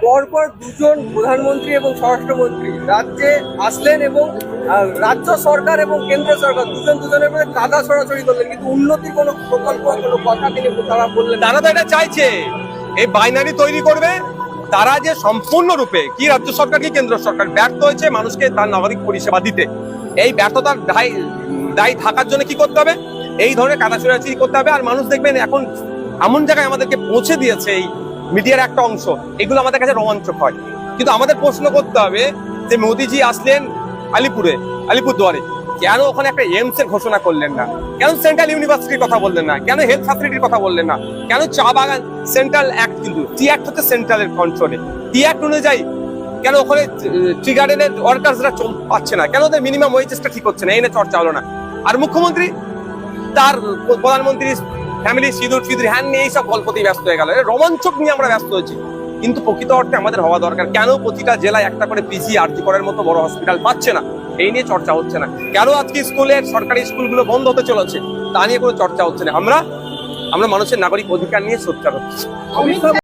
পরপর দুজন প্রধানমন্ত্রী এবং স্বরাষ্ট্রমন্ত্রী রাজ্যে আসলেন এবং রাজ্য সরকার এবং কেন্দ্র সরকার দুজনের মধ্যে কাদা ছড়াছড়ি করলেন, কিন্তু উন্নতির কোনো প্রকল্প কোনো কথা তিনি তারা বললেন না। তারা তো এটা চাইছে, এই বাইনারি তৈরি করবে। তারা যে সম্পূর্ণরূপে কি রাজ্য সরকার কি কেন্দ্র সরকার ব্যর্থ হয়েছে মানুষকে তার নাগরিক পরিষেবা দিতে, এই ব্যর্থতার দায়ী থাকার জন্য কি করতে হবে? এই ধরনের কাদা ছড়াছড়ি করতে হবে। আর মানুষ দেখবেন এখন এমন জায়গায় আমাদেরকে পৌঁছে দিয়েছে এই মিডিয়ার একটা অংশ, এগুলো আমাদের কাছে রোমাঞ্চক হয়। কিন্তু আমাদের প্রশ্ন করতে হবে যে মোদিজি আসলেন আলিপুরদুয়ারে, কেন ওখানে একটা এইমস এর ঘোষণা করলেন না? কেন সেন্ট্রাল ইউনিভার্সিটির কথা বললেন না? কেন হেলথ ফ্যাসিলিটির কথা বললেন না? কেন চা বাগান সেন্ট্রাল অ্যাক্ট, কিন্তু টি অ্যাক্ট হচ্ছে সেন্ট্রালের কন্ট্রোলে, টি অ্যাক্ট অনুযায়ী কেন ওখানে টি গার্ডেনের ওয়ার্কার্সরা পাচ্ছে না? কেন ওদের মিনিমাম ওয়েজেসটা ঠিক হচ্ছে না? এই নিয়ে চর্চা হলো না। আর মুখ্যমন্ত্রী তার প্রধানমন্ত্রী ফ্যামিলি সিঁদুর হ্যান নিয়ে এইসব গল্পতেই ব্যস্ত হয়ে গেল। রোমাঞ্চক নিয়ে আমরা ব্যস্ত হয়েছি, কিন্তু প্রকৃত অর্থে আমাদের হওয়া দরকার। কেন প্রতিটা জেলায় একটা করে পিজি আরজি করার মতো বড় হসপিটাল পাচ্ছে না? এই নিয়ে চর্চা হচ্ছে না। কেন আজকে স্কুলের সরকারি স্কুলগুলো বন্ধ হতে চলেছে তা নিয়ে কোনো চর্চা হচ্ছে না। আমরা মানুষের নাগরিক অধিকার নিয়ে সোচ্চার হচ্ছি।